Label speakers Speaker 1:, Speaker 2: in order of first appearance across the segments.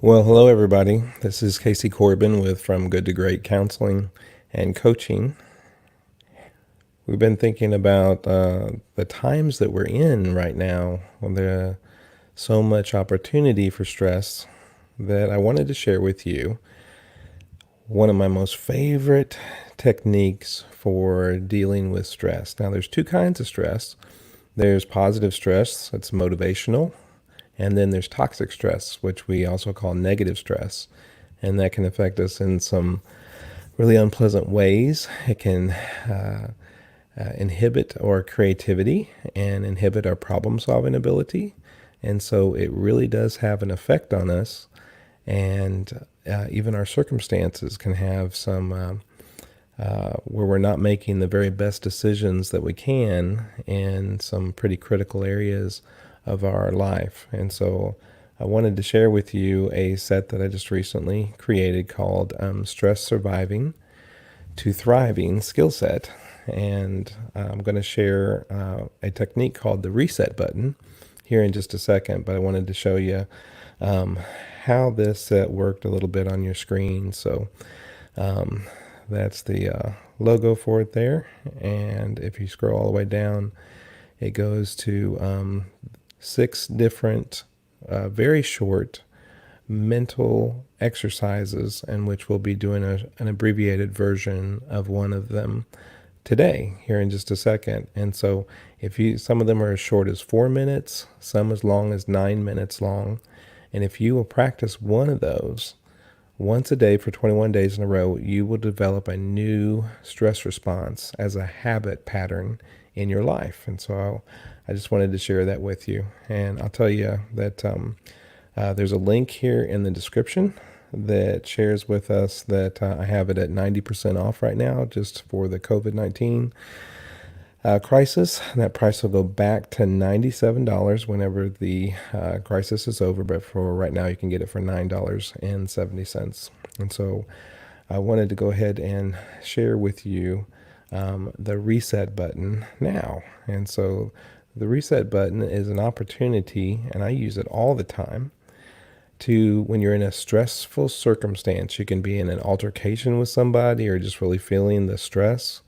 Speaker 1: Well, hello everybody. This is Casey Corbin with From Good to Great Counseling and Coaching. We've been thinking about the times that we're in right now when there's so much opportunity for stress that I wanted to share with you one of my most favorite techniques for dealing with stress. Now, there's two kinds of stress. There's positive stress, that's motivational, and then there's toxic stress, which we also call negative stress. And that can affect us in some really unpleasant ways. It can inhibit our creativity and inhibit our problem solving ability. And so it really does have an effect on us. And even our circumstances can have some where we're not making the very best decisions that we can in some pretty critical areas of our life. And so I wanted to share with you a set that I just recently created called Stress Surviving to Thriving Skill Set. And I'm going to share a technique called the reset button here in just a second, but I wanted to show you how this set worked a little bit on your screen. So that's the logo for it there. And if you scroll all the way down, it goes to 6 different, very short mental exercises, in which we'll be doing an abbreviated version of one of them today, here in just a second. And so some of them are as short as 4 minutes, some as long as 9 minutes long. And if you will practice one of those once a day for 21 days in a row, you will develop a new stress response as a habit pattern in your life. And so I just wanted to share that with you. And I'll tell you that there's a link here in the description that shares with us that I have it at 90% off right now, just for the COVID-19 crisis. That price will go back to $97 whenever the crisis is over, but for right now you can get it for $9.70. And so I wanted to go ahead and share with you the reset button now. And so the reset button is an opportunity, and I use it all the time, to, when you're in a stressful circumstance, you can be in an altercation with somebody or just really feeling the stress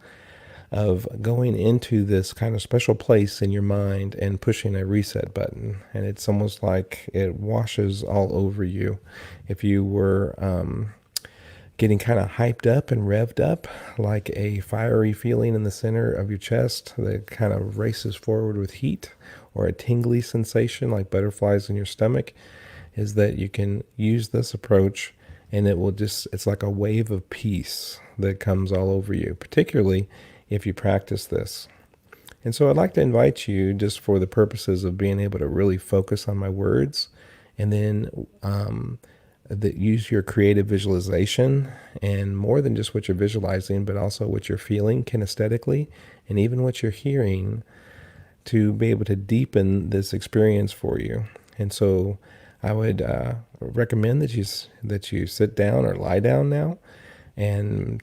Speaker 1: of going into this kind of special place in your mind and pushing a reset button. And it's almost like it washes all over you. If you were getting kind of hyped up and revved up, like a fiery feeling in the center of your chest that kind of races forward with heat, or a tingly sensation like butterflies in your stomach, is that you can use this approach, and it's like a wave of peace that comes all over you, particularly if you practice this. And so I'd like to invite you, just for the purposes of being able to really focus on my words, and then use your creative visualization, and more than just what you're visualizing, but also what you're feeling kinesthetically, and even what you're hearing, to be able to deepen this experience for you. And so I would recommend that you sit down or lie down now, and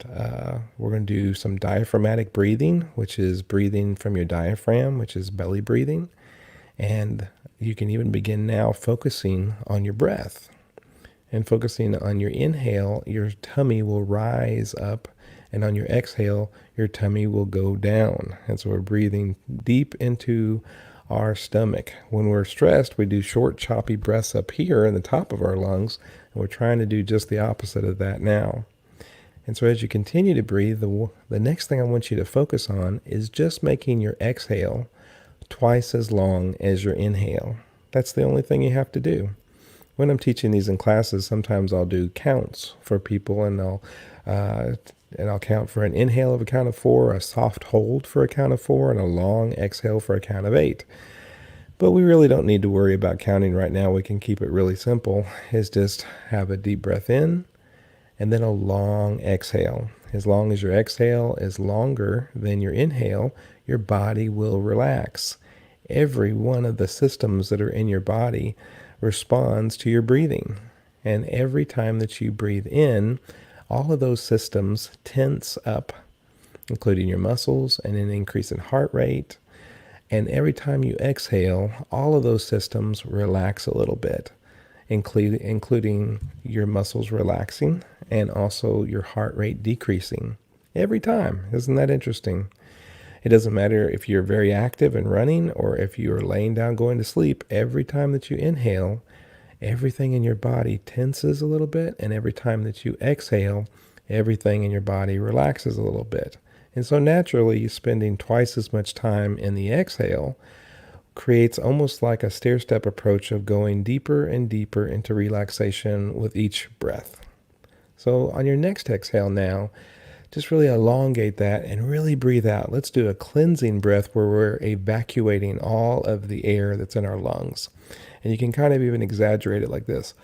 Speaker 1: we're going to do some diaphragmatic breathing, which is breathing from your diaphragm, which is belly breathing. And you can even begin now focusing on your breath. And focusing on your inhale, your tummy will rise up, and on your exhale, your tummy will go down. And so we're breathing deep into our stomach. When we're stressed, we do short, choppy breaths up here in the top of our lungs, and we're trying to do just the opposite of that now. And so as you continue to breathe, the next thing I want you to focus on is just making your exhale twice as long as your inhale. That's the only thing you have to do. When I'm teaching these in classes, sometimes I'll do counts for people, and I'll count for an inhale of a count of 4, a soft hold for a count of 4, and a long exhale for a count of 8. But we really don't need to worry about counting right now. We can keep it really simple. Is just have a deep breath in, and then a long exhale. As long as your exhale is longer than your inhale, your body will relax. Every one of the systems that are in your body responds to your breathing. And every time that you breathe in, all of those systems tense up, including your muscles, and an increase in heart rate. And every time you exhale, all of those systems relax a little bit. including your muscles relaxing and also your heart rate decreasing every time. Isn't that interesting? It doesn't matter if you're very active and running or if you're laying down going to sleep. Every time that you inhale, everything in your body tenses a little bit, and every time that you exhale, everything in your body relaxes a little bit. And so naturally, spending twice as much time in the exhale creates almost like a stair-step approach of going deeper and deeper into relaxation with each breath. So on your next exhale now, just really elongate that and really breathe out. Let's do a cleansing breath where we're evacuating all of the air that's in our lungs. And you can kind of even exaggerate it like this.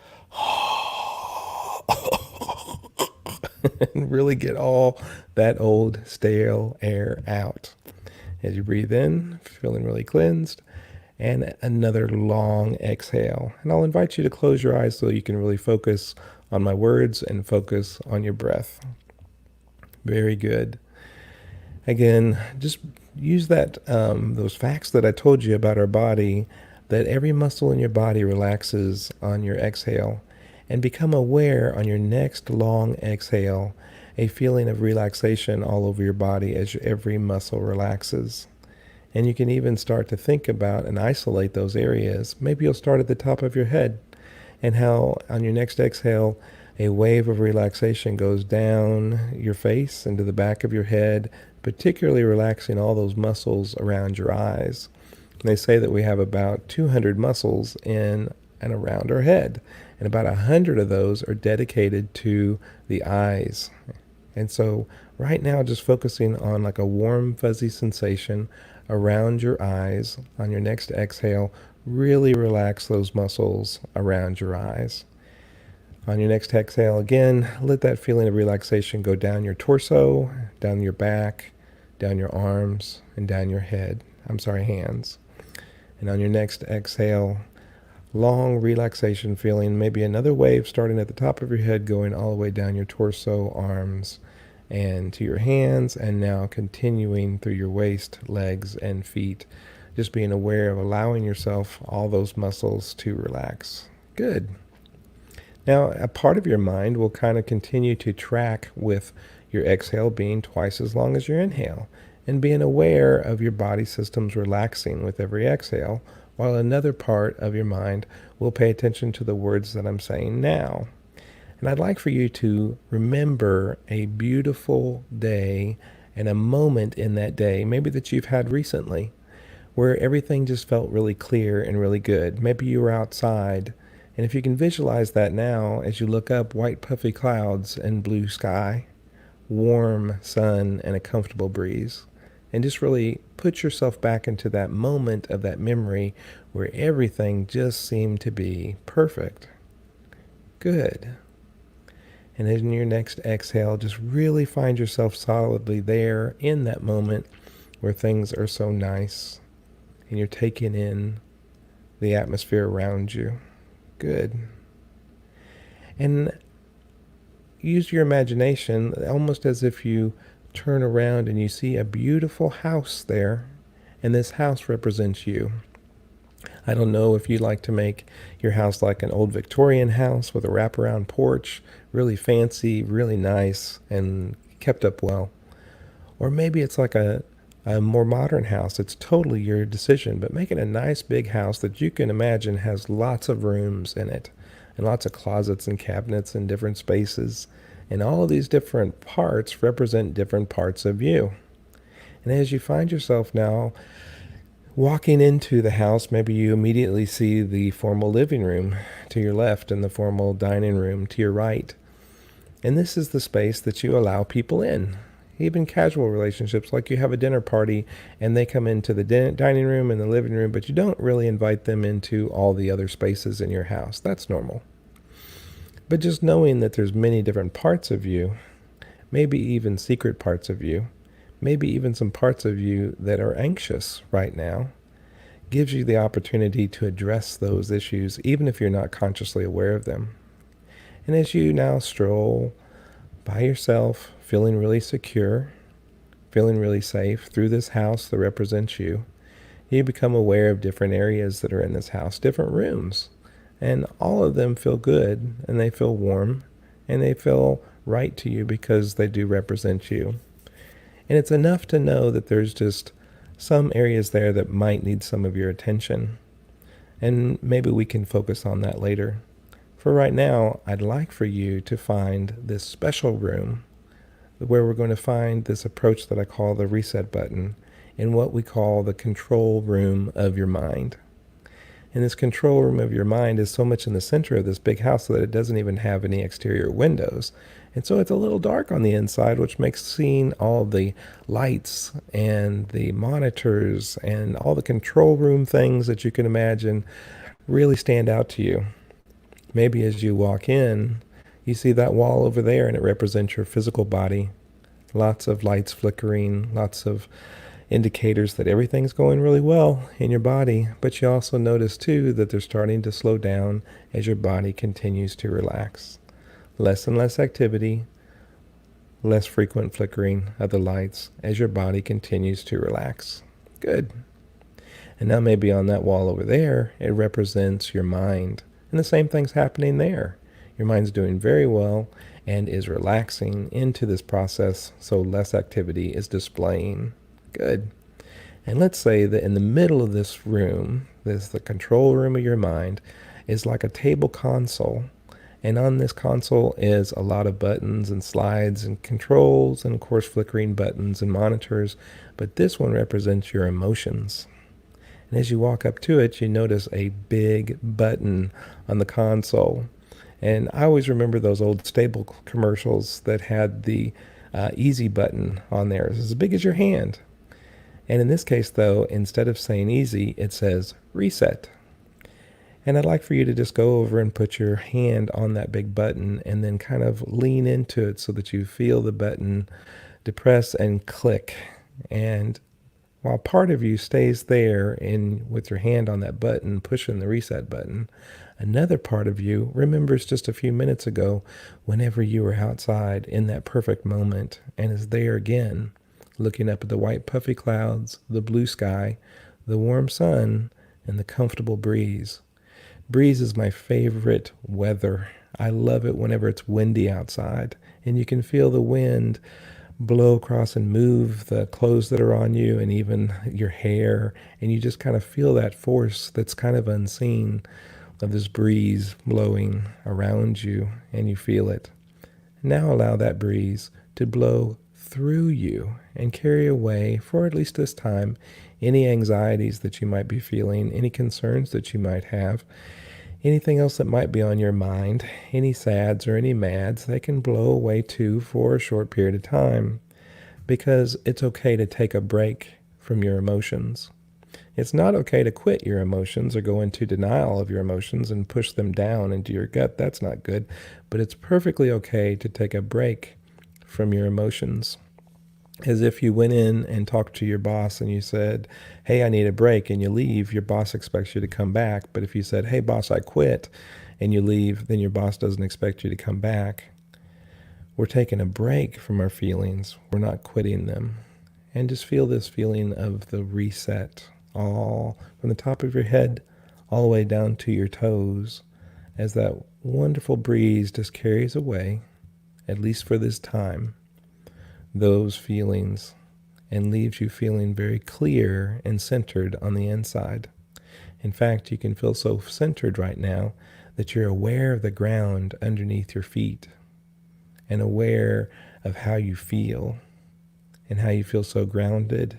Speaker 1: And really get all that old stale air out. As you breathe in, feeling really cleansed, and another long exhale. And I'll invite you to close your eyes so you can really focus on my words and focus on your breath. Very good. Again, just use that those facts that I told you about our body, that every muscle in your body relaxes on your exhale, and become aware on your next long exhale, a feeling of relaxation all over your body as every muscle relaxes. And you can even start to think about and isolate those areas. Maybe you'll start at the top of your head, and how on your next exhale, a wave of relaxation goes down your face into the back of your head, particularly relaxing all those muscles around your eyes. And they say that we have about 200 muscles in and around our head, and about 100 of those are dedicated to the eyes. And so right now, just focusing on like a warm, fuzzy sensation around your eyes on your next exhale, really relax those muscles around your eyes. On your next exhale, again, let that feeling of relaxation go down your torso, down your back, down your arms, and down your hands. And on your next exhale, long relaxation feeling, maybe another wave starting at the top of your head, going all the way down your torso, arms, and to your hands, and now continuing through your waist, legs, and feet. Just being aware of allowing yourself all those muscles to relax. Good. Now, a part of your mind will kind of continue to track with your exhale being twice as long as your inhale, and being aware of your body systems relaxing with every exhale, while another part of your mind will pay attention to the words that I'm saying now. And I'd like for you to remember a beautiful day and a moment in that day, maybe that you've had recently, where everything just felt really clear and really good. Maybe you were outside, and if you can visualize that now as you look up, white puffy clouds and blue sky, warm sun and a comfortable breeze, and just really put yourself back into that moment of that memory where everything just seemed to be perfect. Good. And in your next exhale, just really find yourself solidly there in that moment where things are so nice and you're taking in the atmosphere around you. Good. And use your imagination almost as if you turn around and you see a beautiful house there, and this house represents you. I don't know if you like to make your house like an old Victorian house with a wraparound porch, really fancy, really nice, and kept up well. Or maybe it's like a more modern house. It's totally your decision, but make it a nice big house that you can imagine has lots of rooms in it, and lots of closets and cabinets and different spaces. And all of these different parts represent different parts of you. And as you find yourself now walking into the house, maybe you immediately see the formal living room to your left and the formal dining room to your right. And this is the space that you allow people in. Even casual relationships, like you have a dinner party and they come into the dining room and the living room, but you don't really invite them into all the other spaces in your house. That's normal. But just knowing that there's many different parts of you, maybe even secret parts of you, maybe even some parts of you that are anxious right now, gives you the opportunity to address those issues, even if you're not consciously aware of them. And as you now stroll by yourself, feeling really secure, feeling really safe through this house that represents you, you become aware of different areas that are in this house, different rooms. And all of them feel good, and they feel warm, and they feel right to you because they do represent you. And it's enough to know that there's just some areas there that might need some of your attention. And maybe we can focus on that later. For right now, I'd like for you to find this special room where we're going to find this approach that I call the reset button in what we call the control room of your mind. And this control room of your mind is so much in the center of this big house that it doesn't even have any exterior windows. And so it's a little dark on the inside, which makes seeing all the lights and the monitors and all the control room things that you can imagine really stand out to you. Maybe as you walk in, you see that wall over there and it represents your physical body. Lots of lights flickering, lots of indicators that everything's going really well in your body. But you also notice too that they're starting to slow down as your body continues to relax. Less and less activity, less frequent flickering of the lights as your body continues to relax. Good. And now maybe on that wall over there, it represents your mind. And the same thing's happening there. Your mind's doing very well and is relaxing into this process, so less activity is displaying. Good. And let's say that in the middle of this room, the control room of your mind, is like a table console. And on this console is a lot of buttons and slides and controls and, of course, flickering buttons and monitors. But this one represents your emotions. And as you walk up to it, you notice a big button on the console. And I always remember those old Stable commercials that had the easy button on there. It's as big as your hand. And in this case, though, instead of saying easy, it says reset. And I'd like for you to just go over and put your hand on that big button and then kind of lean into it so that you feel the button depress and click. And while part of you stays there with your hand on that button, pushing the reset button, another part of you remembers just a few minutes ago whenever you were outside in that perfect moment and is there again, looking up at the white puffy clouds, the blue sky, the warm sun, and the comfortable breeze. Breeze is my favorite weather. I love it whenever it's windy outside and you can feel the wind blow across and move the clothes that are on you and even your hair, and you just kind of feel that force that's kind of unseen of this breeze blowing around you, and you feel it. Now allow that breeze to blow through you and carry away, for at least this time, any anxieties that you might be feeling, any concerns that you might have, anything else that might be on your mind, any sads or any mads, they can blow away too for a short period of time, because it's okay to take a break from your emotions. It's not okay to quit your emotions or go into denial of your emotions and push them down into your gut. That's not good. But it's perfectly okay to take a break from your emotions. As if you went in and talked to your boss and you said, hey, I need a break, and you leave, your boss expects you to come back. But if you said, hey, boss, I quit, and you leave, then your boss doesn't expect you to come back. We're taking a break from our feelings. We're not quitting them. And just feel this feeling of the reset, all from the top of your head all the way down to your toes, as that wonderful breeze just carries away, at least for this time, those feelings, and leaves you feeling very clear and centered on the inside. In fact, you can feel so centered right now that you're aware of the ground underneath your feet and aware of how you feel and how you feel so grounded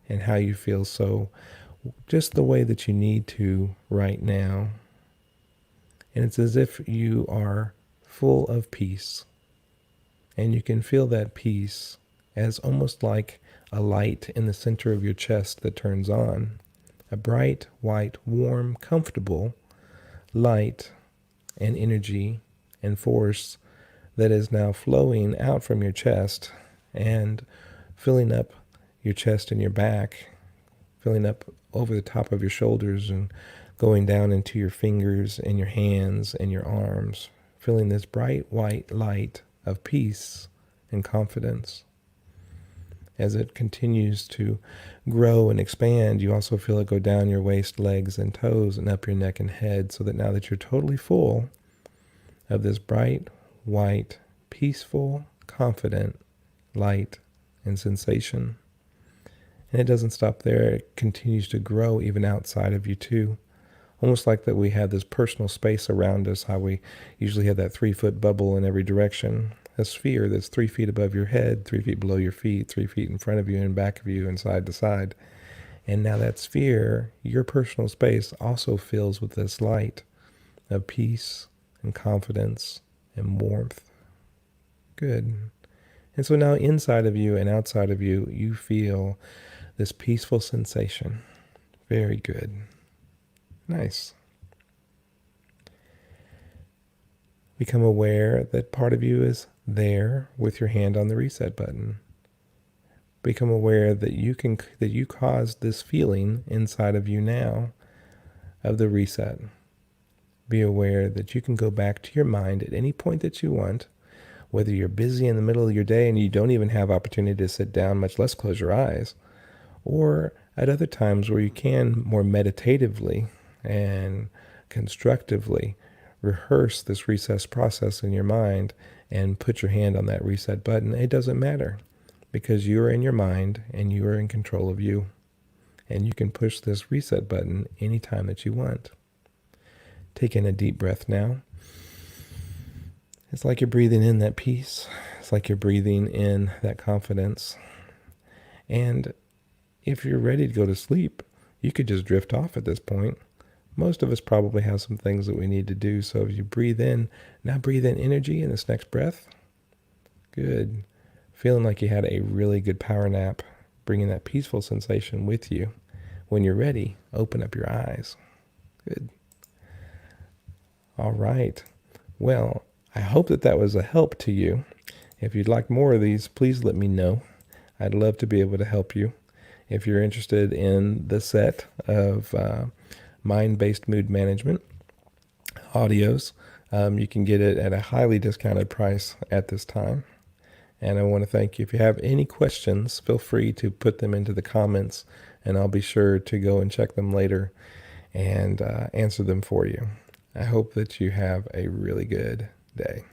Speaker 1: and how you feel so just the way that you need to right now. And it's as if you are full of peace. And you can feel that peace as almost like a light in the center of your chest that turns on. A bright, white, warm, comfortable light and energy and force that is now flowing out from your chest and filling up your chest and your back, filling up over the top of your shoulders and going down into your fingers and your hands and your arms, filling this bright white light of peace and confidence. As it continues to grow and expand, you also feel it go down your waist, legs, and toes, and up your neck and head, so that now that you're totally full of this bright, white, peaceful, confident light and sensation. And it doesn't stop there. It continues to grow even outside of you too. Almost like that we have this personal space around us, how we usually have that 3-foot bubble in every direction. A sphere that's 3 feet above your head, 3 feet below your feet, 3 feet in front of you and back of you and side to side. And now that sphere, your personal space, also fills with this light of peace and confidence and warmth. Good. And so now inside of you and outside of you, you feel this peaceful sensation. Very good. Nice. Become aware that part of you is there with your hand on the reset button. Become aware that you caused this feeling inside of you now of the reset. Be aware that you can go back to your mind at any point that you want, whether you're busy in the middle of your day and you don't even have opportunity to sit down, much less close your eyes, or at other times where you can more meditatively and constructively rehearse this reset process in your mind and put your hand on that reset button. It doesn't matter, because you are in your mind and you are in control of you. And you can push this reset button anytime that you want. Take in a deep breath now. It's like you're breathing in that peace. It's like you're breathing in that confidence. And if you're ready to go to sleep, you could just drift off at this point. Most of us probably have some things that we need to do. So if you breathe in, now breathe in energy in this next breath. Good. Feeling like you had a really good power nap, bringing that peaceful sensation with you. When you're ready, open up your eyes. Good. All right. Well, I hope that was a help to you. If you'd like more of these, please let me know. I'd love to be able to help you. If you're interested in the set of mind-based mood management audios, you can get it at a highly discounted price at this time. And I want to thank you. If you have any questions, feel free to put them into the comments, and I'll be sure to go and check them later and answer them for you. I hope that you have a really good day.